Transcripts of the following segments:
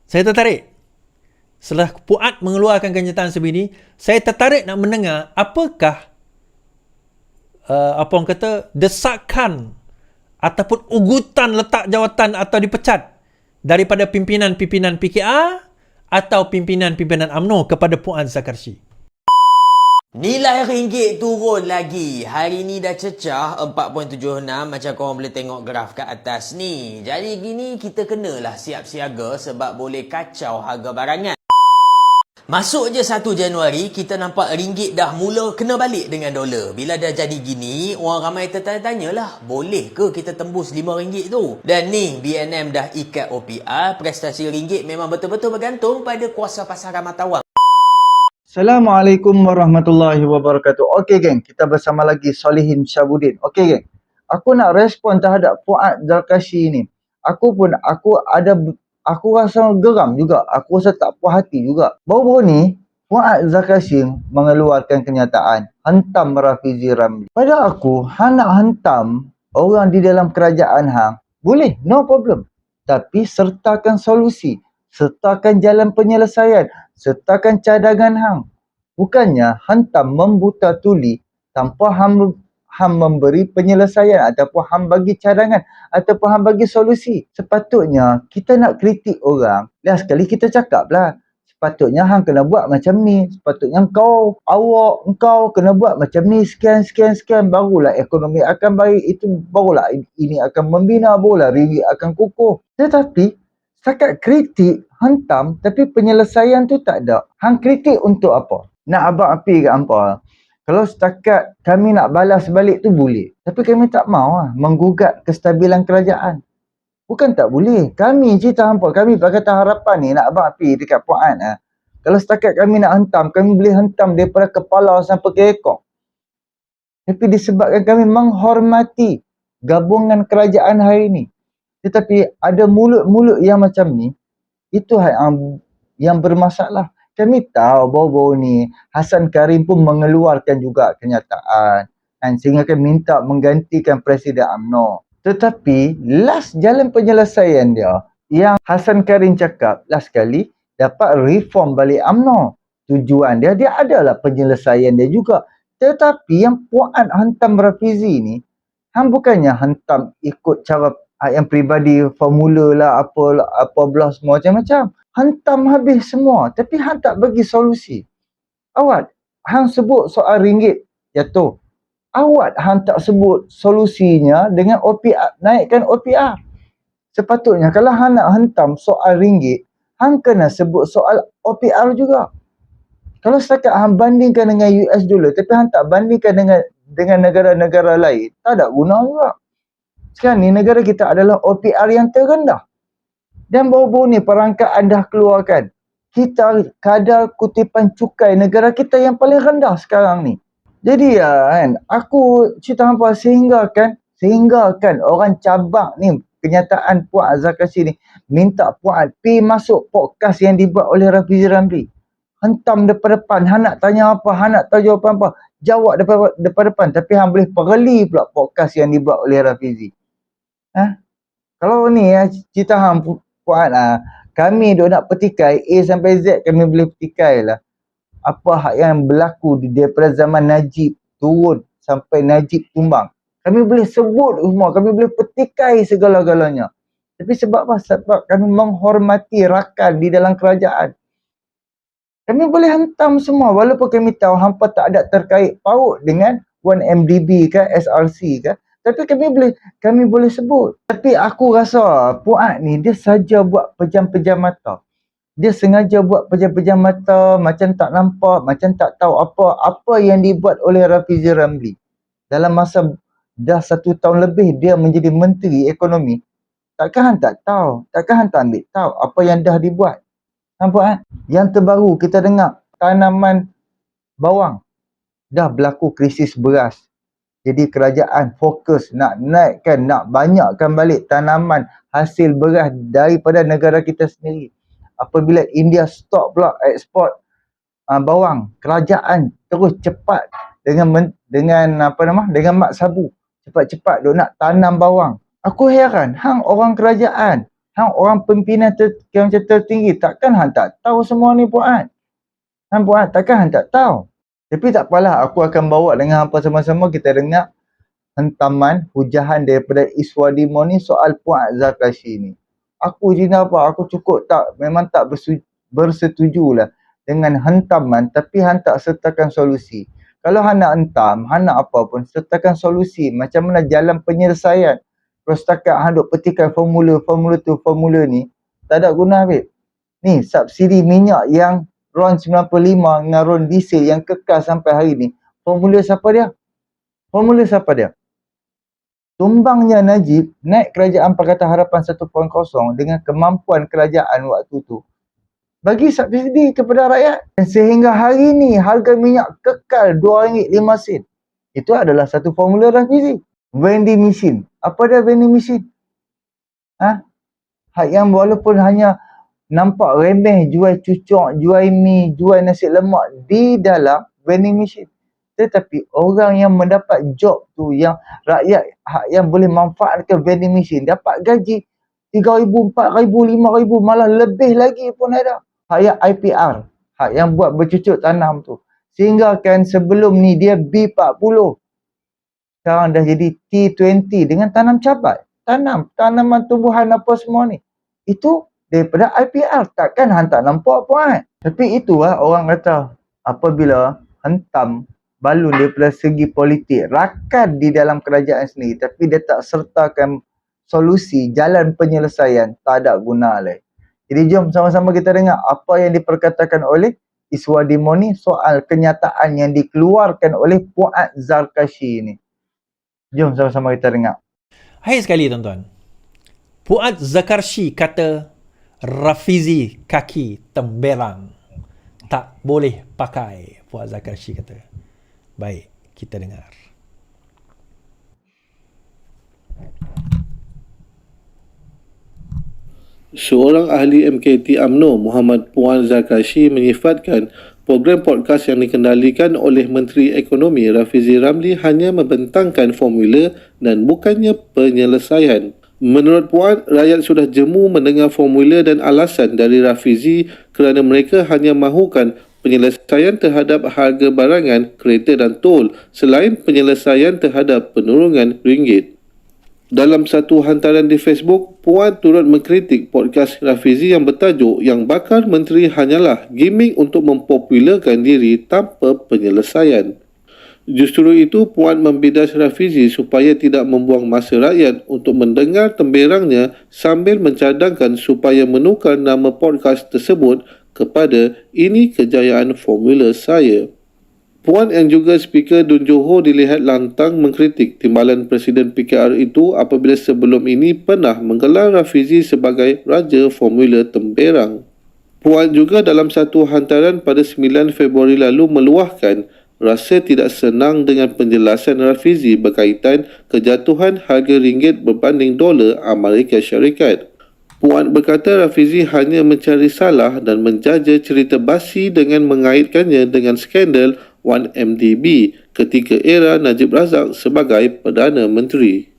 Saya tertarik. Setelah Puat mengeluarkan kenyataan sebegini, saya tertarik nak mendengar apakah apa orang kata desakan ataupun ugutan letak jawatan atau dipecat daripada pimpinan-pimpinan PKR atau pimpinan-pimpinan UMNO kepada Puan Zulkarnain. Nilai ringgit turun lagi. Hari ni dah cecah 4.76 macam korang boleh tengok graf kat atas ni. Jadi gini kita kenalah siap siaga sebab boleh kacau harga barangan. Masuk je 1 Januari, kita nampak ringgit dah mula kena balik dengan dolar. Bila dah jadi gini, orang ramai tertanya lah, boleh ke kita tembus RM5 tu? Dan ni, BNM dah ikat OPR, prestasi ringgit memang betul-betul bergantung pada kuasa pasaran matawang. Assalamualaikum warahmatullahi wabarakatuh. Okey geng, kita bersama lagi Solihin Syabuddin. Okey geng, aku nak respon terhadap Puat Zulkarnain ni. Aku rasa geram juga. Aku rasa tak puas hati juga. Baru-baru ni, Puat Zulkarnain mengeluarkan kenyataan hentam Rafizi Ramli. Pada aku, hang nak hentam orang di dalam kerajaan hang, boleh, no problem. Tapi sertakan solusi, sertakan jalan penyelesaian, sertakan cadangan hang. Bukannya hantam membuta tuli tanpa hang memberi penyelesaian ataupun hang bagi cadangan ataupun hang bagi solusi. Sepatutnya kita nak kritik orang, last sekali kita cakap lah. Sepatutnya hang kena buat macam ni. Sepatutnya engkau kena buat macam ni. Sekian. Barulah ekonomi akan baik. Itu barulah ini akan membina. Barulah ringgit akan kukuh. Tetapi setakat kritik, hantam, tapi penyelesaian tu tak ada. Hang kritik untuk apa? Nak abang api kat hampa. Kalau setakat kami nak balas balik tu boleh. Tapi kami tak mau menggugat kestabilan kerajaan. Bukan tak boleh. Kami cerita hampa, kami Pakatan Harapan ni nak abang api dekat Puan. Kalau setakat kami nak hentam, kami boleh hentam daripada kepala sampai ke ekor. Tapi disebabkan kami menghormati gabungan kerajaan hari ni. Tetapi ada mulut-mulut yang macam ni, itu yang bermasalah. Kami tahu baru-baru ni Hassan Karim pun mengeluarkan juga kenyataan sehingga kami minta menggantikan Presiden UMNO. Tetapi last jalan penyelesaian dia yang Hassan Karim cakap last kali dapat reform balik UMNO. Tujuan dia adalah penyelesaian dia juga. Tetapi yang Puan hantam Rafizi ni, hang bukannya hantam ikut cara yang peribadi, formula lah, apa belah semua macam-macam. Hantam habis semua. Tapi hang tak bagi solusi. Awak, hang sebut soal ringgit jatuh. Awak hang tak sebut solusinya dengan OPR, naikkan OPR. Sepatutnya kalau hang nak hantam soal ringgit, hang kena sebut soal OPR juga. Kalau setakat hang bandingkan dengan US dollar, tapi hang tak bandingkan dengan negara-negara lain, tak ada guna juga. Sekarang ni negara kita adalah OPR yang terendah. Dan baru-baru ni perangkaan dah keluarkan. Kita kadar kutipan cukai negara kita yang paling rendah sekarang ni. Jadi aku cerita hampa sehinggakan orang cabang ni, kenyataan Puan Zulkarnain ni, minta Puan pi masuk podcast yang dibuat oleh Rafizi Ramli. Hentam depan-depan, hang nak tanya apa, hang nak tahu jawapan apa, jawab depan-depan. Tapi hang boleh perli pula podcast yang dibuat oleh Rafizi. Kalau ni cerita hang Puan, kami duk nak petikai A sampai Z, kami boleh petikai lah. Apa hak yang berlaku daripada zaman Najib turun sampai Najib tumbang. Kami boleh sebut semua, kami boleh petikai segala-galanya. Tapi sebab apa? Sebab kami menghormati rakan di dalam kerajaan. Kami boleh hantam semua walaupun kami tahu hampa tak ada terkait paut dengan 1MDB ke SRC ke. Tapi kami boleh sebut. Tapi aku rasa Puan ni dia saja buat pejam-pejam mata. Dia sengaja buat pejam-pejam mata, macam tak nampak, macam tak tahu apa yang dibuat oleh Rafizi Ramli. Dalam masa dah 1 tahun lebih dia menjadi Menteri Ekonomi. Takkan hang tak tahu? Takkan hang tak ambil tahu apa yang dah dibuat? Nampak Yang terbaru kita dengar tanaman bawang. Dah berlaku krisis beras. Jadi kerajaan fokus nak naikkan, nak banyakkan balik tanaman hasil beras daripada negara kita sendiri. Apabila India stop pula ekspor bawang, kerajaan terus cepat dengan mak sabu cepat-cepat duk nak tanam bawang. Aku heran, hang orang kerajaan, Hang orang pimpinan macam tertinggi, takkan hang tak tahu semua ni Puan? Hang Puan, takkan hang tak tahu? Tapi tak apalah, aku akan bawa dengan hampa sama-sama kita dengar hentaman hujahan daripada Iswadi Moni soal Puan Zarkashi ni. Aku Jina apa, aku cukup tak, memang tak bersetujulah dengan hentaman, tapi hang tak sertakan solusi. Kalau hang nak hentam, hang nak apa pun, sertakan solusi. Macam mana jalan penyelesaian. Kalau setakat hang duk petikan formula ni, tak ada guna babe. Ni subsidi minyak yang RON 95 dengan RON diesel yang kekal sampai hari ni, formula siapa dia? Formula siapa dia? Tumbangnya Najib naik kerajaan Pakatan Harapan 1.0 dengan kemampuan kerajaan waktu tu, bagi subsidi kepada rakyat. Dan sehingga hari ni harga minyak kekal RM2.05. Itu adalah satu formula Rafizi. Vending machine. Apa dia vending machine? Hak yang walaupun hanya nampak remeh, jual cucuk, jual mi, jual nasi lemak di dalam vending machine. Tetapi orang yang mendapat job tu, yang rakyat yang boleh manfaatkan vending machine, dapat gaji RM3,000, RM4,000, RM5,000, malah lebih lagi pun ada. Hak yang IPR, hak yang buat bercucuk tanam tu. Sehingga kan sebelum ni dia B40. Sekarang dah jadi T20 dengan tanam cabai. Tanaman tumbuhan apa semua ni. Itu daripada IPR. Takkan hang tak nampak Puan. Tapi itulah orang kata, apabila hentam balun daripada segi politik, rakan di dalam kerajaan sendiri, tapi dia tak sertakan solusi, jalan penyelesaian, tak ada guna lagi. Jadi jom sama-sama kita dengar apa yang diperkatakan oleh Iswadi Moni soal kenyataan yang dikeluarkan oleh Puan Zarkashi ini. Jom sama-sama kita dengar. Hai sekali tuan-tuan. Puan Zarkashi kata Rafizi kaki temberang. Tak boleh pakai, Puan Zarkashi kata. Baik, kita dengar. Seorang ahli MKT UMNO, Muhammad Puan Zarkashi, menyifatkan program podcast yang dikendalikan oleh Menteri Ekonomi Rafizi Ramli hanya membentangkan formula dan bukannya penyelesaian. Menurut Puan, rakyat sudah jemu mendengar formula dan alasan dari Rafizi kerana mereka hanya mahukan penyelesaian terhadap harga barangan, kereta dan tol selain penyelesaian terhadap penurungan ringgit. Dalam satu hantaran di Facebook, Puan turut mengkritik podcast Rafizi yang bertajuk "Yang bakar menteri hanyalah gimmick untuk mempopularkan diri tanpa penyelesaian". Justru itu, Puan membidas Rafizi supaya tidak membuang masa rakyat untuk mendengar temberangnya sambil mencadangkan supaya menukar nama podcast tersebut kepada "Ini Kejayaan Formula Saya". Puan yang juga Speaker Dun Johor dilihat lantang mengkritik timbalan Presiden PKR itu apabila sebelum ini pernah menggelar Rafizi sebagai Raja Formula Temberang. Puan juga dalam satu hantaran pada 9 Februari lalu meluahkan rasa tidak senang dengan penjelasan Rafizi berkaitan kejatuhan harga ringgit berbanding dolar Amerika Syarikat. Puan berkata Rafizi hanya mencari salah dan menjaja cerita basi dengan mengaitkannya dengan skandal 1MDB ketika era Najib Razak sebagai Perdana Menteri.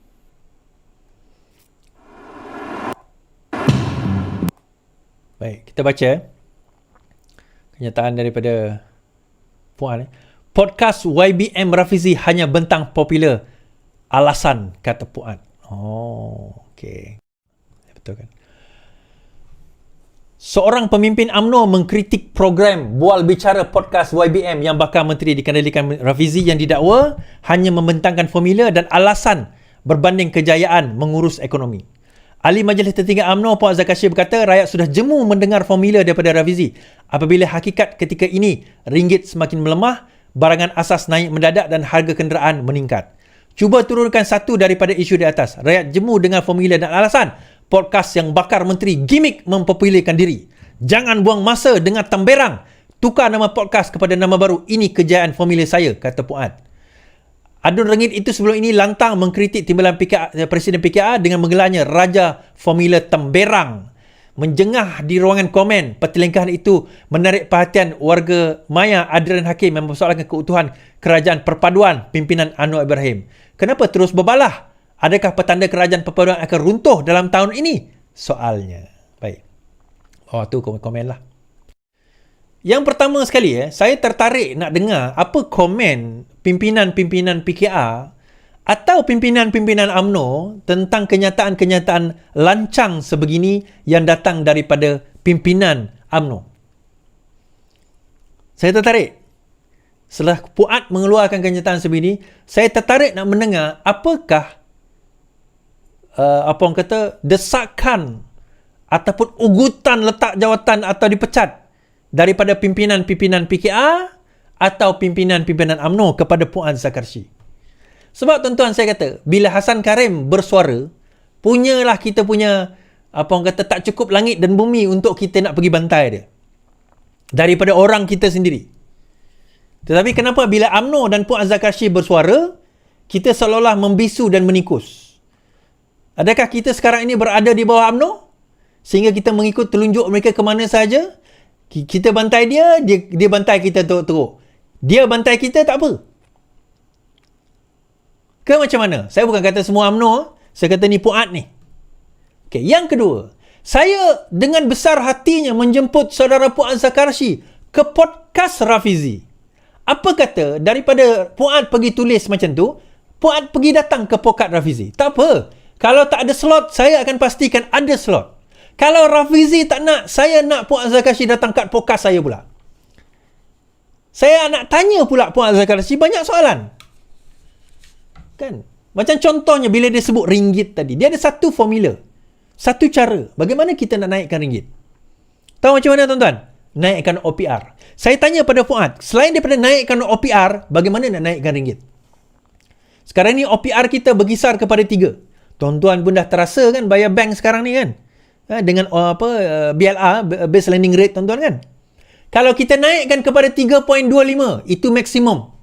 Baik, kita baca kenyataan daripada Puan. Podcast YBM Rafizi hanya bentang popular. Alasan, kata Puan. Oh, okey. Betul kan? Seorang pemimpin UMNO mengkritik program Bual Bicara Podcast YBM yang bakal menteri dikendalikan Rafizi yang didakwa hanya membentangkan formula dan alasan berbanding kejayaan mengurus ekonomi. Ahli Majlis Tertinggi UMNO Puan Zarkashi berkata rakyat sudah jemu mendengar formula daripada Rafizi apabila hakikat ketika ini ringgit semakin melemah, barangan asas naik mendadak dan harga kenderaan meningkat. Cuba turunkan satu daripada isu di atas. Rakyat jemu dengan formula dan alasan podcast yang bakar menteri gimmick mempopularkan diri. Jangan buang masa dengan temberang. Tukar nama podcast kepada nama baru Ini Kejayaan Formula Saya, kata Puan. Adun Rengit itu sebelum ini lantang mengkritik timbalan Presiden PKR dengan menggelarnya Raja Formula Temberang. Menjengah di ruangan komen, pertelingkahan itu menarik perhatian warga maya Adrian Hakim yang mempersoalkan keutuhan kerajaan perpaduan pimpinan Anwar Ibrahim. Kenapa terus berbalah? Adakah petanda kerajaan perpaduan akan runtuh dalam tahun ini? soalnya. Baik. Oh, tu komen lah. Yang pertama sekali, saya tertarik nak dengar apa komen pimpinan-pimpinan PKR atau pimpinan-pimpinan UMNO tentang kenyataan-kenyataan lancang sebegini yang datang daripada pimpinan UMNO. Saya tertarik. Setelah Puat mengeluarkan kenyataan sebegini, saya tertarik nak mendengar apakah apa orang kata desakan ataupun ugutan letak jawatan atau dipecat daripada pimpinan-pimpinan PKR atau pimpinan-pimpinan UMNO kepada Puan Zakarsy. Sebab tuan-tuan saya kata, bila Hasan Karim bersuara, punyalah kita punya apa orang kata tak cukup langit dan bumi untuk kita nak pergi bantai dia. Daripada orang kita sendiri. Tetapi kenapa bila UMNO dan Puan Zakarsy bersuara, kita seolah-olah membisu dan menikus? Adakah kita sekarang ini berada di bawah UMNO? Sehingga kita mengikut telunjuk mereka ke mana sahaja? Kita bantai dia bantai kita teruk-teruk. Dia bantai kita tak apa. Ke macam mana? Saya bukan kata semua UMNO, saya kata ni Puat ni. Okay, yang kedua, saya dengan besar hatinya menjemput saudara Puan Zakarsy ke podcast Rafizi. Apa kata daripada Puat pergi tulis macam tu, Puat pergi datang ke podcast Rafizi. Tak apa. Kalau tak ada slot, saya akan pastikan ada slot. Kalau Rafizi tak nak, saya nak Puan Zakarsy datang kat podcast saya pula. Saya nak tanya pula Puan Zakarsy banyak soalan. Kan? Macam contohnya bila dia sebut ringgit tadi. Dia ada satu formula. Satu cara. Bagaimana kita nak naikkan ringgit? Tahu macam mana tuan-tuan? Naikkan OPR. Saya tanya pada Fuad, selain daripada naikkan OPR, bagaimana nak naikkan ringgit? Sekarang ni OPR kita berkisar kepada 3. Tuan-tuan pun dah terasa kan bayar bank sekarang ni kan? Dengan BLR, base lending rate tuan-tuan kan? Kalau kita naikkan kepada 3.25, itu maksimum.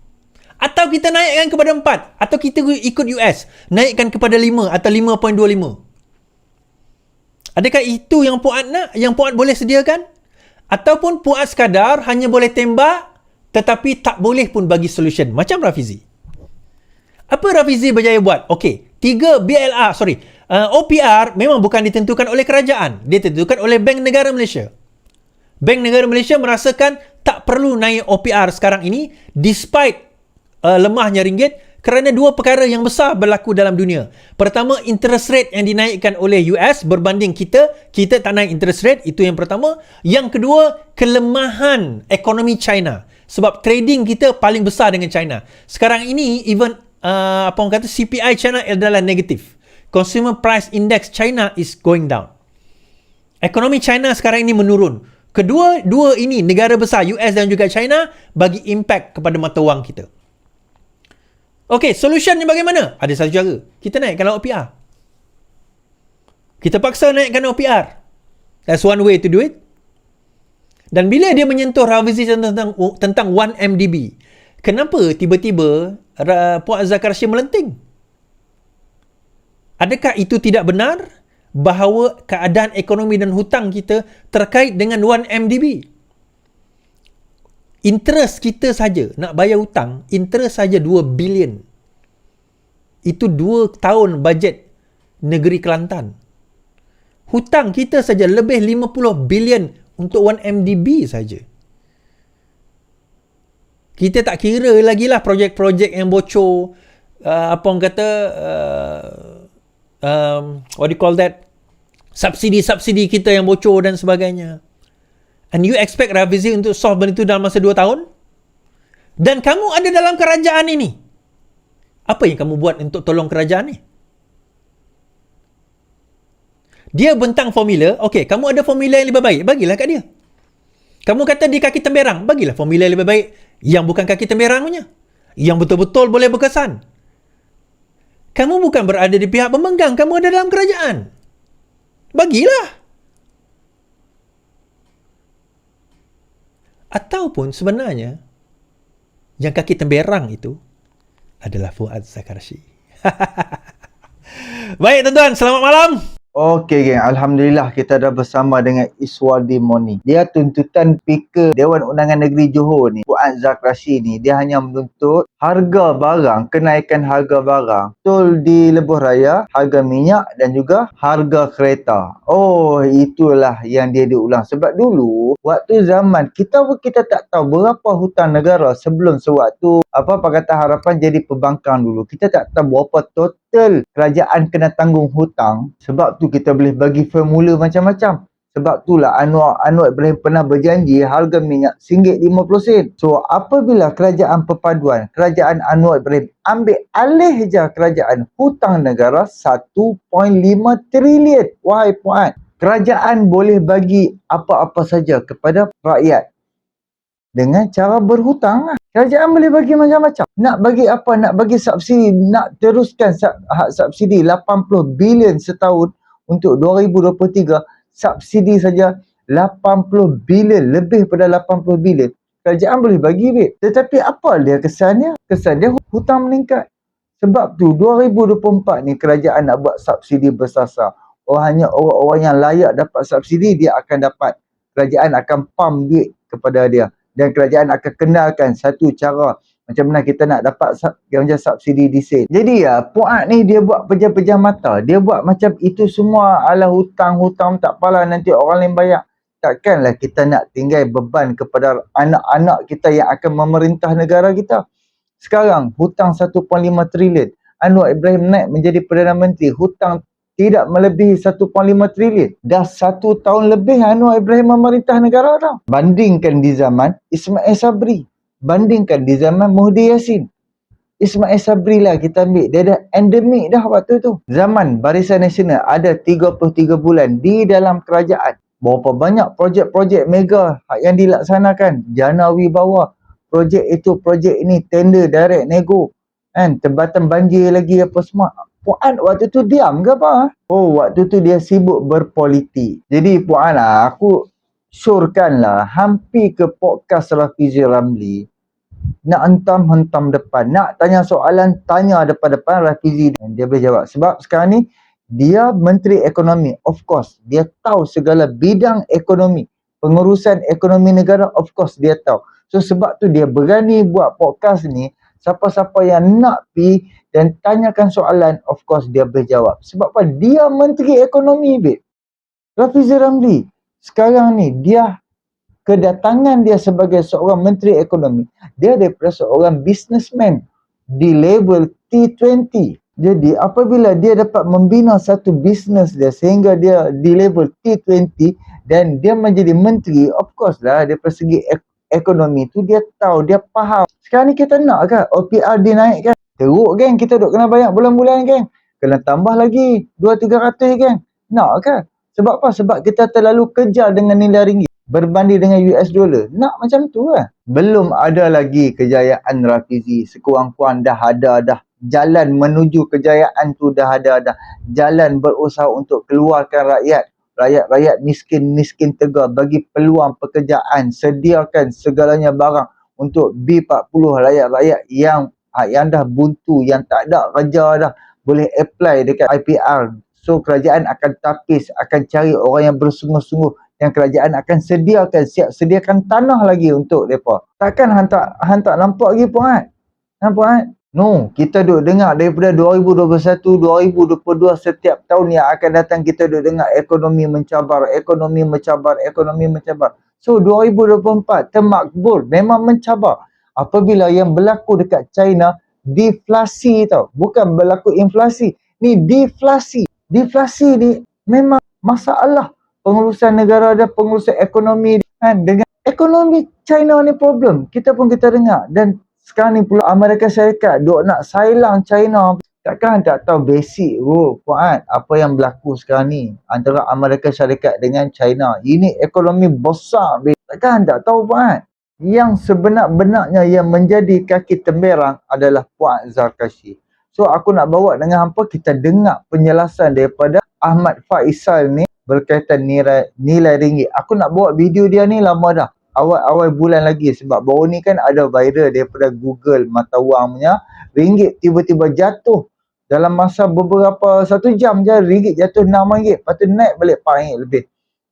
Atau kita naikkan kepada 4, atau kita ikut US, naikkan kepada 5 atau 5.25. Adakah itu yang Puat nak? Yang Puat boleh sediakan? Ataupun Puat sekadar hanya boleh tembak, tetapi tak boleh pun bagi solution. Macam Rafizi. Apa Rafizi berjaya buat? Okey, 3 BLR, OPR memang bukan ditentukan oleh kerajaan. Dia ditentukan oleh Bank Negara Malaysia. Bank Negara Malaysia merasakan tak perlu naik OPR sekarang ini despite lemahnya ringgit kerana 2 perkara yang besar berlaku dalam dunia. Pertama, interest rate yang dinaikkan oleh US berbanding kita tak naik interest rate, itu yang pertama. Yang kedua, kelemahan ekonomi China. Sebab trading kita paling besar dengan China. Sekarang ini even CPI China adalah negatif. Consumer Price Index China is going down. Ekonomi China sekarang ini menurun. Dua ini negara besar US dan juga China bagi impact kepada mata wang kita. Okey, solutionnya bagaimana? Ada satu cara. Kita naikkan OPR. Kita paksa naikkan OPR. That's one way to do it. Dan bila dia menyentuh Rafizi tentang 1MDB, kenapa tiba-tiba Puan Zakarsy melenting? Adakah itu tidak benar bahawa keadaan ekonomi dan hutang kita terkait dengan 1MDB? Interest kita saja nak bayar hutang, interest saja 2 bilion. Itu 2 tahun bajet negeri Kelantan. Hutang kita saja lebih 50 bilion untuk 1MDB saja. Kita tak kira lagi lah projek-projek yang bocor, what do you call that? Subsidi-subsidi kita yang bocor dan sebagainya. And you expect Rafizi untuk solve benda itu dalam masa 2 tahun? Dan kamu ada dalam kerajaan ini. Apa yang kamu buat untuk tolong kerajaan ni? Dia bentang formula. Okey, kamu ada formula yang lebih baik. Bagilah kat dia. Kamu kata di kaki temberang. Bagilah formula yang lebih baik. Yang bukan kaki temberang punya. Yang betul-betul boleh berkesan. Kamu bukan berada di pihak pemegang. Kamu ada dalam kerajaan. Bagilah. Ataupun sebenarnya yang kaki temberang itu adalah Fuad Zakarsy. Baik tuan-tuan, selamat malam. Okey geng, Alhamdulillah kita dah bersama dengan Iswadi Moni. Dia tuntutan Speaker Dewan Undangan Negeri Johor ni, Puan Zakrashi ni, dia hanya menuntut harga barang, kenaikan harga barang betul di lebuh raya, harga minyak dan juga harga kereta. Oh, itulah yang dia diulang. Sebab dulu, waktu zaman, kita tak tahu berapa hutang negara sebelum sewaktu Pakatan Harapan jadi pembangkang dulu. Kita tak tahu berapa total kerajaan kena tanggung hutang. Sebab tu kita boleh bagi formula macam-macam. Sebab itulah Anwar Ibrahim pernah berjanji harga minyak RM1.50. So apabila kerajaan perpaduan, kerajaan Anwar Ibrahim ambil alih je kerajaan, hutang negara 1.5 trilion. Wahai puan, kerajaan boleh bagi apa-apa saja kepada rakyat dengan cara berhutang. Kerajaan boleh bagi macam-macam. Nak bagi apa? Nak bagi subsidi, nak teruskan subsidi 80 bilion setahun untuk 2023. Subsidi saja 80 bilion, lebih pada 80 bilion. Kerajaan boleh bagi duit. Tetapi apa dia kesannya? Kesan dia hutang meningkat. Sebab tu 2024 ni kerajaan nak buat subsidi bersasar. Hanya orang-orang yang layak dapat subsidi, dia akan dapat. Kerajaan akan pump duit kepada dia. Dan kerajaan akan kenalkan satu cara macam mana kita nak dapat yang macam subsidi diesel. Jadi Puan ni dia buat pejam-pejam mata. Dia buat macam itu semua ala hutang-hutang tak apalah, nanti orang lain bayar. Takkanlah kita nak tinggal beban kepada anak-anak kita yang akan memerintah negara kita. Sekarang hutang 1.5 trilion. Anwar Ibrahim naik menjadi Perdana Menteri, hutang tidak melebihi 1.5 trilion. Dah 1 tahun lebih Anwar Ibrahim memerintah negara tau. Bandingkan di zaman Ismail Sabri. Bandingkan di zaman Muhyiddin Yassin. Ismail Sabri lah kita ambil. Dia dah endemik dah waktu tu. Zaman Barisan Nasional ada 33 bulan di dalam kerajaan. Berapa banyak projek-projek mega yang dilaksanakan. Jana Wibawa. Projek itu, projek ini, tender direct nego. Kan? Tempatan banjir lagi apa semua. Puan waktu tu diam ke apa? Oh, waktu tu dia sibuk berpolitik. Jadi Puan aku syorkanlah hampir ke podcast Rafizi Ramli. Nak hentam depan. Nak tanya soalan, tanya depan-depan Rafizi. Dia boleh jawab. Sebab sekarang ni, dia Menteri Ekonomi. Of course, dia tahu segala bidang ekonomi. Pengurusan ekonomi negara, of course, dia tahu. So, sebab tu dia berani buat podcast ni. Siapa-siapa yang nak pi dan tanyakan soalan, of course dia boleh jawab. Sebab apa? Dia Menteri Ekonomi, babe. Rafizi Ramli. Sekarang ni, kedatangan dia sebagai seorang Menteri Ekonomi, dia daripada seorang businessman di level T20. Jadi, apabila dia dapat membina satu bisnes dia sehingga dia di level T20 dan dia menjadi menteri, of course lah, daripada segi ekonomi tu dia tahu, dia faham. Sekarang ni kita nak ke OPR dinaikkan? Teruk geng, kita duk kena bayar bulan-bulan geng. Kena tambah lagi 200-300 geng. Nak ke? Sebab apa? Sebab kita terlalu kejar dengan nilai ringgit berbanding dengan US dollar. Nak macam tu kan? Belum ada lagi kejayaan Rafizi. Sekurang-kurang dah ada dah. Jalan menuju kejayaan tu dah ada dah. Jalan berusaha untuk keluarkan rakyat. Rakyat miskin tegar, bagi peluang pekerjaan, sediakan segalanya barang untuk B40 rakyat-rakyat yang dah buntu, yang tak ada kerja dah, boleh apply dekat IPR. So kerajaan akan tapis, akan cari orang yang bersungguh-sungguh, yang kerajaan akan sediakan tanah lagi untuk mereka. Takkan hantar nampak lagi Puan? Nampak? No, kita duk dengar daripada 2021, 2022 setiap tahun yang akan datang kita duk dengar ekonomi mencabar. So 2024 termakbul, memang mencabar. Apabila yang berlaku dekat China, deflasi tau. Bukan berlaku inflasi. Ni deflasi. Deflasi ni memang masalah pengurusan negara dan pengurusan ekonomi. Kan? Dengan ekonomi China ni problem. Kita dengar. Dan sekarang ni pula Amerika Syarikat duk nak sailang China. Takkan tak tahu basic Puan, apa yang berlaku sekarang ni antara Amerika Syarikat dengan China. Ini ekonomi besar. Takkan tak tahu Puan. Yang sebenar-benarnya yang menjadi kaki temberang adalah Puan Zakrashi. So aku nak bawa dengan hampa, kita dengar penjelasan daripada Ahmad Faisal ni berkaitan nilai ringgit. Aku nak bawa video dia ni lama dah. Awal bulan lagi, sebab baru ni kan ada viral daripada Google mata wang punya, ringgit tiba-tiba jatuh Dalam masa beberapa 1 jam je ringgit jatuh RM6, lepas tu naik balik RM4 lebih.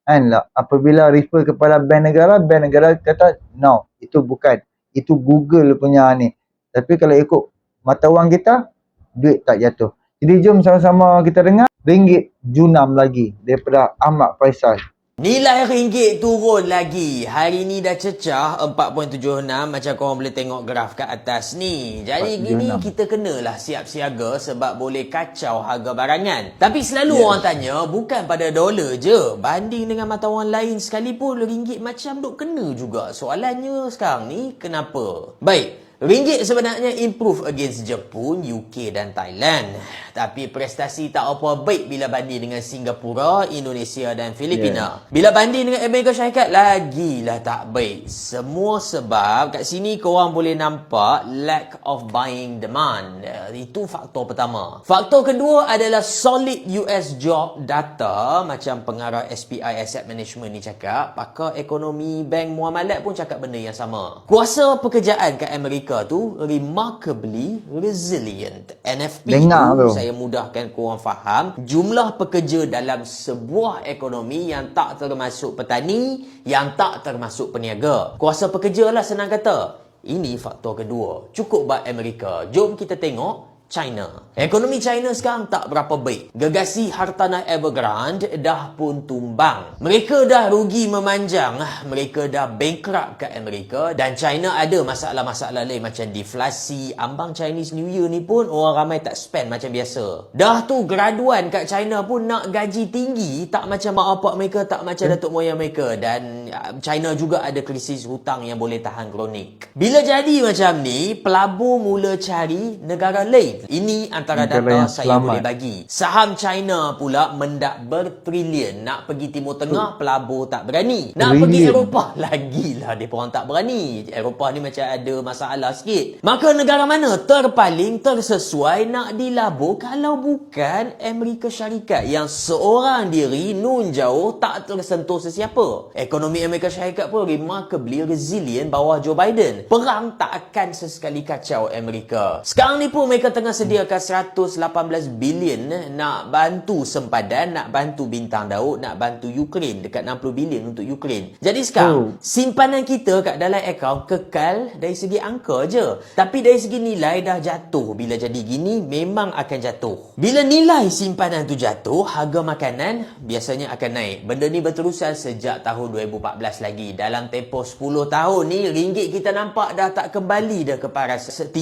Kan lah, apabila refer kepada bank negara kata no, itu bukan, itu Google punya ni. Tapi kalau ikut mata wang kita, duit tak jatuh. Jadi jom sama-sama kita dengar ringgit junam lagi daripada Ahmad Faisal. Nilai ringgit turun lagi. Hari ni dah cecah 4.76 macam korang boleh tengok graf kat atas ni. Jadi gini kita kenalah siap siaga sebab boleh kacau harga barangan. Tapi selalu orang tanya bukan pada dolar je. Banding dengan mata wang lain sekalipun ringgit macam duk kena juga. Soalannya sekarang ni kenapa? Baik. Ringgit sebenarnya improve against Jepun, UK dan Thailand. Tapi prestasi tak apa baik bila banding dengan Singapura, Indonesia dan Filipina. Bila banding dengan Amerika Syarikat, lagilah tak baik. Semua sebab kat sini korang boleh nampak lack of buying demand. Itu faktor pertama. Faktor kedua adalah solid US job data. Macam pengarah SPI Asset Management ni cakap, pakar ekonomi Bank Muamalat pun cakap benda yang sama. Kuasa pekerjaan kat Amerika tu remarkably resilient. NFP tu saya mudahkan korang faham, jumlah pekerja dalam sebuah ekonomi yang tak termasuk petani, yang tak termasuk peniaga. Kuasa pekerja lah senang kata. Ini faktor kedua. Cukup buat Amerika. Jom kita tengok China. Ekonomi China sekarang tak berapa baik. Gegasi hartanah Evergrande dah pun tumbang. Mereka dah rugi memanjang. Mereka dah bankrupt kat Amerika. Dan China ada masalah-masalah lain macam deflasi. Ambang Chinese New Year ni pun orang ramai tak spend macam biasa. Dah tu graduan kat China pun nak gaji tinggi. Tak macam mak bapak mereka, tak macam datuk moyang mereka. Dan China juga ada krisis hutang yang boleh tahan kronik. Bila jadi macam ni, pelabur mula cari negara lain. Ini antara data saya boleh bagi. Saham China pula mendak bertrilion. Nak pergi Timur Tengah, pelabur tak berani. Nak pergi Eropah, lagilah mereka orang tak berani. Eropah ni macam ada masalah sikit. Maka negara mana terpaling, tersesuai nak dilabur kalau bukan Amerika Syarikat yang seorang diri nun jauh tak tersentuh sesiapa. Ekonomi Amerika Syarikat pun remarkably resilient bawah Joe Biden. Perang tak akan sesekali kacau Amerika. Sekarang ni pun mereka tengah sediakan 118 bilion nak bantu sempadan, nak bantu bintang Daud, nak bantu Ukraine. Dekat 60 bilion untuk Ukraine. Jadi sekarang simpanan kita kat dalam akaun kekal dari segi angka je. Tapi dari segi nilai dah jatuh. Bila jadi gini memang akan jatuh. Bila nilai simpanan tu jatuh, harga makanan biasanya akan naik. Benda ni berterusan sejak tahun 2014 lagi. Dalam tempoh 10 tahun ni ringgit kita nampak dah tak kembali dah ke paras 3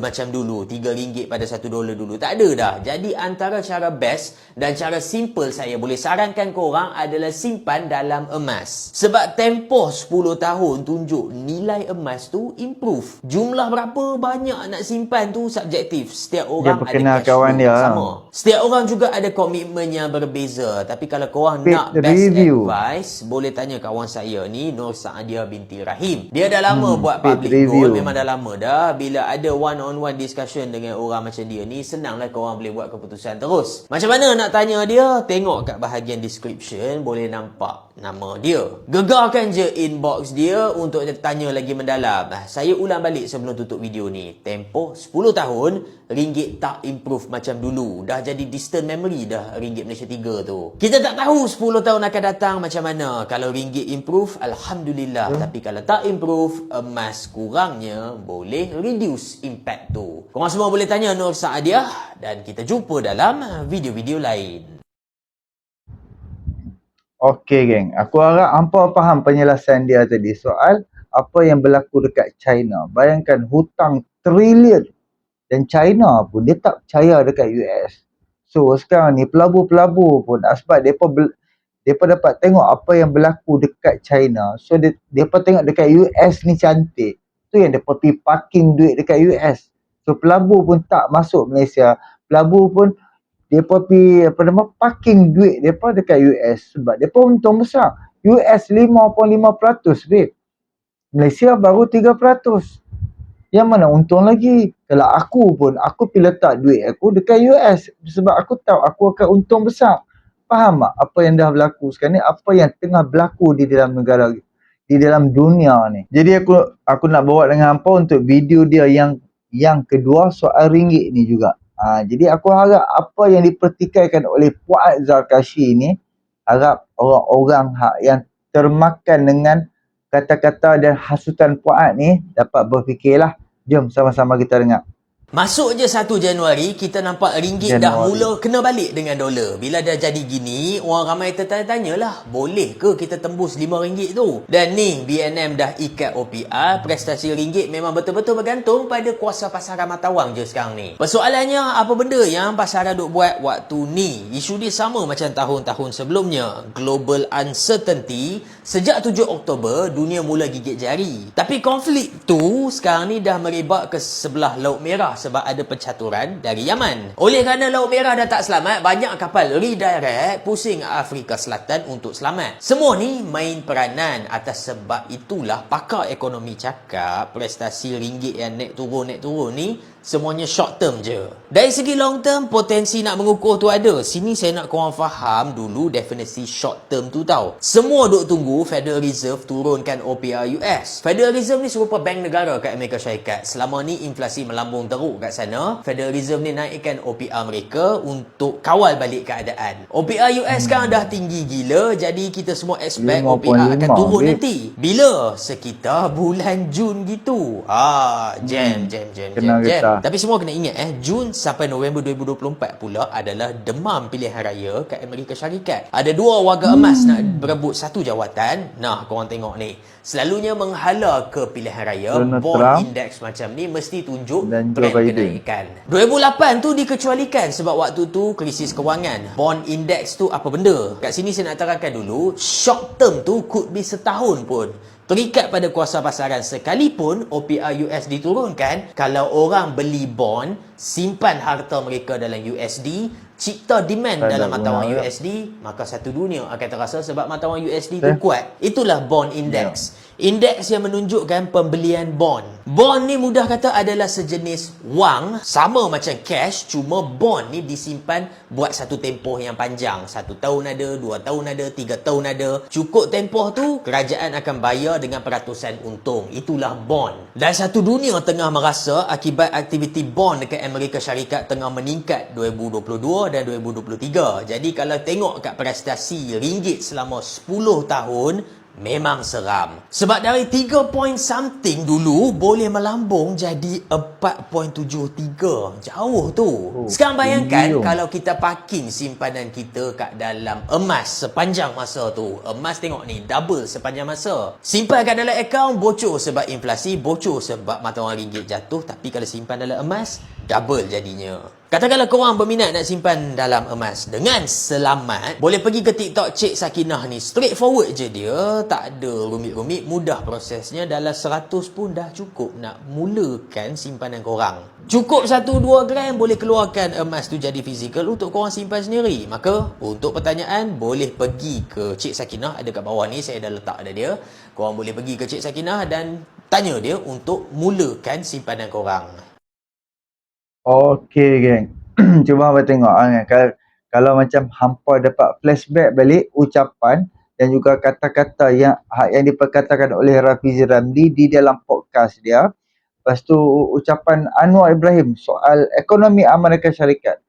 macam dulu. RM3 pada $1 dulu. Tak ada dah. Jadi antara cara best dan cara simple saya boleh sarankan korang adalah simpan dalam emas. Sebab tempoh 10 tahun tunjuk nilai emas tu improve. Jumlah berapa banyak nak simpan tu subjektif. Setiap orang ada cash flow sama. Setiap orang juga ada komitmen yang berbeza. Tapi kalau korang nak best advice, boleh tanya kawan saya ni, Nur Saadia binti Rahim. Dia dah lama buat public goal. Memang dah lama dah. Bila ada one-on-one discussion dengan orang macam dia ni, senanglah korang boleh buat keputusan terus. Macam mana nak tanya dia? Tengok kat bahagian description, boleh nampak nama dia. Gegarkan je inbox dia untuk tanya lagi mendalam. Saya ulang balik sebelum tutup video ni. Tempoh 10 tahun, ringgit tak improve macam dulu. Dah jadi distant memory dah ringgit Malaysia 3 tu. Kita tak tahu 10 tahun akan datang macam mana. Kalau ringgit improve, Alhamdulillah. Tapi kalau tak improve, emas kurangnya boleh reduce impact tu. Korang semua boleh tanya Nur Saadia dan kita jumpa dalam video-video lain. Okey geng, aku harap hampa faham penjelasan dia tadi soal apa yang berlaku dekat China. Bayangkan hutang trilion dan China pun dia tak percaya dekat US. So sekarang ni pelabur-pelabur pun sebab depa dapat tengok apa yang berlaku dekat China. So depa tengok dekat US ni cantik. Tu yang depa pergi parking duit dekat US. So pelabur pun tak masuk Malaysia. Pelabur pun depa pergi parking duit depa dekat US sebab depa untung besar. US 5.5%, babe. Malaysia baru 3%. Yang mana untung lagi? Kalau aku pergi letak duit aku dekat US sebab aku tahu aku akan untung besar. Faham tak apa yang dah berlaku sekarang ni, apa yang tengah berlaku di dalam negara, di dalam dunia ni. Jadi aku nak bawa dengan hampa untuk video dia yang kedua soal ringgit ni juga. Jadi aku harap apa yang dipertikaikan oleh Puan Zarkashi ni, harap orang-orang yang termakan dengan kata-kata dan hasutan Puan ni dapat berfikirlah. Jom sama-sama kita dengar. Masuk je 1 Januari, kita nampak ringgit dah Januari. mula kena balik dengan dolar. Bila dah jadi gini, orang ramai tertanya-tanya lah, boleh ke kita tembus RM5 tu? Dan ni, BNM dah ikat OPR, prestasi ringgit memang betul-betul bergantung pada kuasa pasaran matawang je sekarang ni. Persoalannya, apa benda yang pasaran duk buat waktu ni? Isu dia sama macam tahun-tahun sebelumnya. Global uncertainty, sejak 7 Oktober, dunia mula gigit jari. Tapi konflik tu sekarang ni dah merebak ke sebelah Laut Merah sebab ada pencaturan dari Yaman. Oleh kerana Laut Merah dah tak selamat, banyak kapal redirect pusing Afrika Selatan untuk selamat. Semua ni main peranan. Atas sebab itulah pakar ekonomi cakap prestasi ringgit yang naik turun ni semuanya short term je. Dari segi long term, potensi nak mengukuh tu ada. Sini saya nak korang faham dulu definisi short term tu tau. Semua duk tunggu Federal Reserve turunkan OPR US. Federal Reserve ni serupa bank negara kat Amerika Syarikat. Selama ni inflasi melambung teruk kat sana, Federal Reserve ni naikkan OPR mereka untuk kawal balik keadaan. OPR US sekarang dah tinggi gila, jadi kita semua expect 5.5 OPR akan turun babe. nanti. Bila? Sekitar bulan Jun gitu. Jam. Kena getah. Tapi semua kena ingat Jun sampai November 2024 pula adalah demam pilihan raya kat Amerika Syarikat. Ada 2 warga emas nak berebut 1 jawatan. Nah, korang tengok ni. Selalunya menghala ke pilihan raya, Donald bond Trump index macam ni mesti tunjuk dan Joe trend Biden. kenaikan. 2008 tu dikecualikan sebab waktu tu krisis kewangan. Bond index tu apa benda? Kat sini saya nak terangkan dulu, short term tu could be setahun pun. Terikat pada kuasa pasaran sekalipun OPR US diturunkan, kalau orang beli bond, simpan harta mereka dalam USD, cipta demand Tak dalam ada matawang guna, USD, maka satu dunia akan terasa sebab matawang USD tu kuat. Itulah bond index. Indeks yang menunjukkan pembelian bond. Bond ni mudah kata adalah sejenis wang, sama macam cash, cuma bond ni disimpan buat satu tempoh yang panjang. 1 tahun ada, 2 tahun ada, 3 tahun ada. Cukup tempoh tu, kerajaan akan bayar dengan peratusan untung. Itulah bond. Dan satu dunia tengah merasa akibat aktiviti bond dekat Amerika Syarikat tengah meningkat 2022 dan 2023. Jadi kalau tengok kat prestasi ringgit selama 10 tahun, memang seram. Sebab dari 3 point something dulu boleh melambung jadi 4.73. Jauh tu. Sekarang bayangkan kalau kita parking simpanan kita kat dalam emas sepanjang masa tu. Emas tengok ni double sepanjang masa. Simpan kat dalam akaun bocor sebab inflasi, bocor sebab mata wang ringgit jatuh. Tapi kalau simpan dalam emas, double jadinya. Katakanlah korang berminat nak simpan dalam emas dengan selamat, boleh pergi ke TikTok Cik Sakinah ni. Straightforward je dia, tak ada rumit-rumit, mudah prosesnya. Dalam 100 pun dah cukup nak mulakan simpanan korang. Cukup 1-2 gram boleh keluarkan emas tu jadi fizikal untuk korang simpan sendiri. Maka untuk pertanyaan, boleh pergi ke Cik Sakinah, ada kat bawah ni, saya dah letak ada dia. Korang boleh pergi ke Cik Sakinah dan tanya dia untuk mulakan simpanan korang. Okey geng. Cuba abang tengok kalau macam hampa dapat flashback balik ucapan dan juga kata-kata yang diperkatakan oleh Rafizi Ramli di dalam podcast dia. Lepas tu ucapan Anwar Ibrahim soal ekonomi Amerika Syarikat.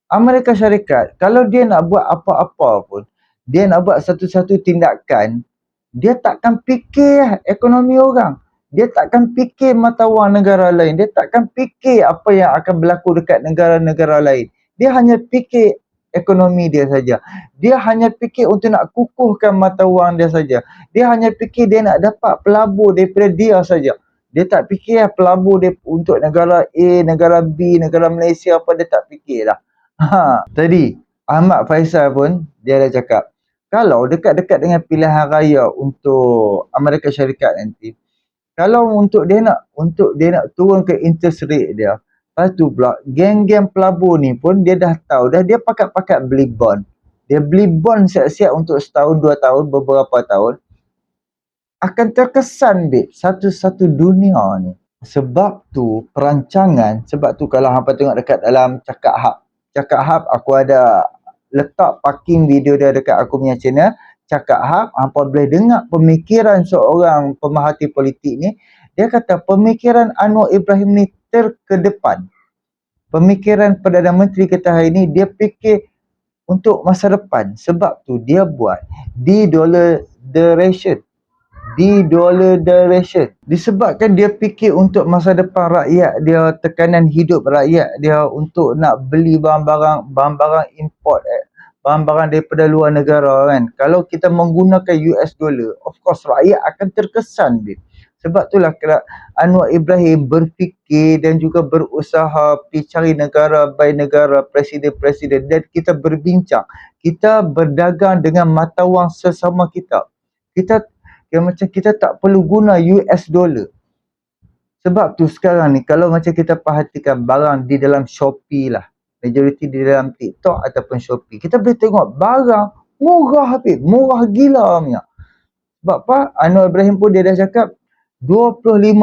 Amerika Syarikat kalau dia nak buat apa-apa pun, dia nak buat satu-satu tindakan, dia takkan fikir ekonomi orang. Dia takkan fikir mata wang negara lain. Dia takkan fikir apa yang akan berlaku dekat negara-negara lain. Dia hanya fikir ekonomi dia saja. Dia hanya fikir untuk nak kukuhkan mata wang dia saja. Dia hanya fikir dia nak dapat pelabur daripada dia saja. Dia tak fikir pelabur dia untuk negara A, negara B, negara Malaysia apa, dia tak fikir dah. Tadi Ahmad Faisal pun dia dah cakap, kalau dekat-dekat dengan pilihan raya untuk Amerika Syarikat nanti, kalau untuk dia nak turun ke interest rate dia, lepas tu pula geng-geng pelabur ni pun dia dah tahu dah, dia pakat-pakat beli bond. Dia beli bond siap-siap untuk setahun, 2 tahun, beberapa tahun. Akan terkesan satu-satu dunia ni. Sebab tu perancangan, sebab tu kalau hampa tengok dekat dalam Cakap Hub aku ada letak parking video dia dekat aku punya channel Cakap Hub. Hampa boleh dengar pemikiran seorang pemerhati politik ni. Dia kata pemikiran Anwar Ibrahim ni terkedepan. pemikiran Perdana Menteri kita hari ni, dia fikir untuk masa depan. Sebab tu dia buat de-dollarization. Disebabkan dia fikir untuk masa depan rakyat dia, tekanan hidup rakyat dia untuk nak beli barang-barang import, barang-barang daripada luar negara kan. Kalau kita menggunakan US dollar, of course rakyat akan terkesan dia. Sebab itulah Anwar Ibrahim berfikir dan juga berusaha pergi cari negara by negara, presiden-presiden, dan kita berbincang. Kita berdagang dengan mata wang sesama kita. Macam kita tak perlu guna US dollar. Sebab tu sekarang ni kalau macam kita perhatikan barang di dalam Shopee lah, majoriti di dalam TikTok ataupun Shopee, kita boleh tengok barang murah habis, murah gila punya. Sebab apa? Anwar Ibrahim pun dia dah cakap 25%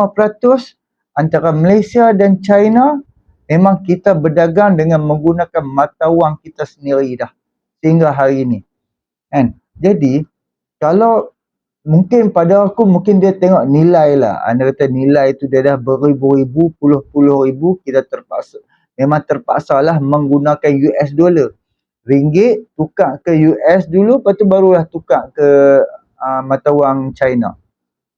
antara Malaysia dan China memang kita berdagang dengan menggunakan mata wang kita sendiri dah sehingga hari ni kan. Jadi kalau mungkin pada aku, mungkin dia tengok nilai lah. Anda kata nilai tu dia dah beribu-ribu, puluh ribu, kita memang terpaksa lah menggunakan US dollar. Ringgit tukar ke US dulu, lepas tu barulah tukar ke mata wang China.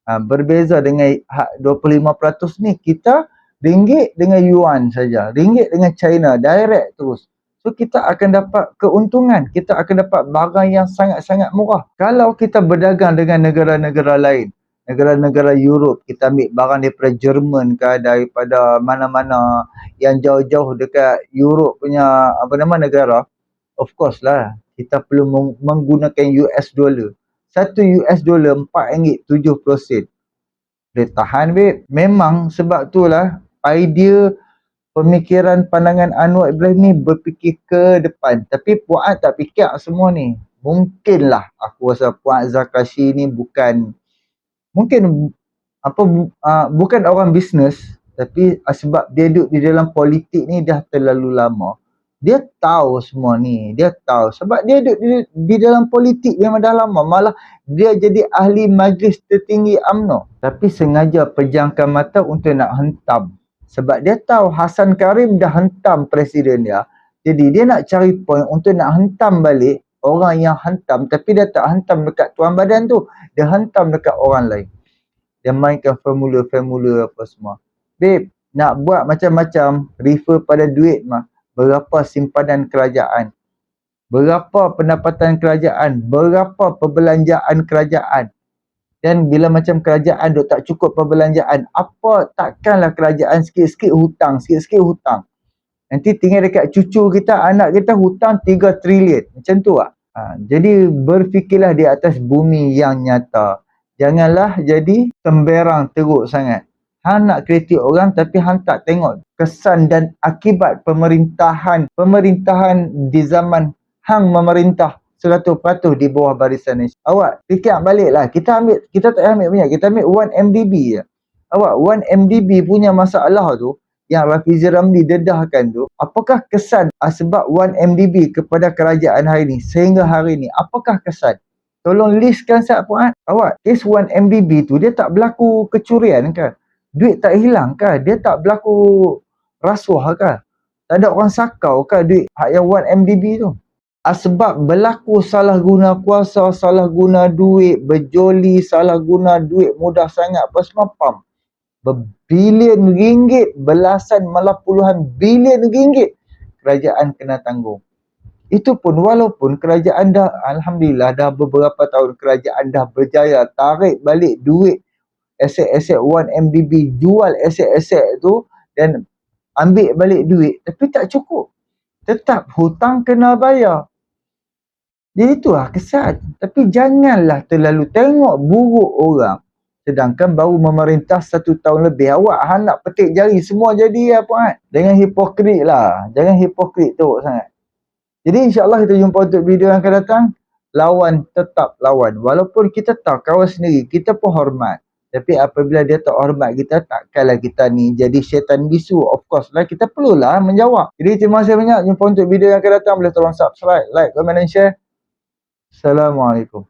Berbeza dengan 25% ni, kita ringgit dengan yuan saja, ringgit dengan China direct terus. So kita akan dapat keuntungan, kita akan dapat barang yang sangat-sangat murah. Kalau kita berdagang dengan negara-negara lain, negara-negara Europe, kita ambil barang daripada Jerman ke, daripada mana-mana yang jauh-jauh dekat Europe punya negara, of course lah kita perlu menggunakan US dollar. Satu US dollar RM4.70. Boleh tahan babe. Memang sebab itulah idea, pemikiran, pandangan Anwar Ibrahim ni berfikir ke depan. Tapi Puan tak fikir semua ni. Mungkinlah aku rasa Puan Zarkashi ni bukan orang bisnes, tapi sebab dia duduk di dalam politik ni dah terlalu lama. Dia tahu semua ni, dia tahu. Sebab dia duduk di dalam politik memang dah lama. Malah dia jadi ahli majlis tertinggi UMNO. Tapi sengaja pejamkan mata untuk nak hentam. Sebab dia tahu Hassan Karim dah hentam presiden dia. Jadi dia nak cari point untuk nak hentam balik orang yang hentam. Tapi dia tak hentam dekat tuan badan tu. Dia hentam dekat orang lain. Dia mainkan formula-formula apa semua. Babe, nak buat macam-macam, refer pada duit mah. Berapa simpanan kerajaan, berapa pendapatan kerajaan, berapa perbelanjaan kerajaan. Dan bila macam kerajaan duk tak cukup perbelanjaan, takkanlah kerajaan sikit-sikit hutang. Nanti tinggal dekat cucu kita, anak kita hutang 3 trilion. Macam tu lah. Jadi berfikirlah di atas bumi yang nyata. Janganlah jadi temberang teruk sangat. Hang nak kritik orang tapi hang tak tengok kesan dan akibat pemerintahan di zaman hang memerintah 100% di bawah Barisan Nasional. Awak fikir baliklah, kita tak ambil banyak, kita ambil 1MDB je. Awak 1MDB punya masalah tu yang Rafizi Ramli dedahkan tu, apakah kesan sebab 1MDB kepada kerajaan hari ni sehingga hari ni, apakah kesan? Tolong listkan sat Puan. Awak kes 1MDB tu dia tak berlaku kecurian kan? Duit tak hilang kah? Dia tak berlaku rasuah kah? Tak ada orang sakau kah duit hak yang 1MDB tu? Sebab berlaku salah guna kuasa, salah guna duit, berjoli, salah guna duit mudah sangat apa semua pam. Berbilion ringgit, belasan malah puluhan bilion ringgit kerajaan kena tanggung. Itu pun walaupun kerajaan dah, alhamdulillah dah beberapa tahun kerajaan dah berjaya tarik balik duit aset-aset 1MDB, jual aset-aset tu dan ambil balik duit, tapi tak cukup. Tetap hutang kena bayar. Jadi itulah kesan. Tapi janganlah terlalu tengok buruk orang. Sedangkan baru memerintah 1 tahun lebih. Awak nak petik jari semua jadi apa kan? Jangan hipokrit lah. Jangan hipokrit teruk sangat. Jadi insyaAllah kita jumpa untuk video yang akan datang. Lawan tetap lawan. Walaupun kita tahu kawan sendiri, kita pun hormat. Tapi apabila dia tak hormat kita, takkanlah kita ni jadi syaitan bisu. Of course lah, kita perlulah menjawab. Jadi terima kasih banyak. Jumpa untuk video yang akan datang. Boleh tolong subscribe, like, komen dan share. Assalamualaikum.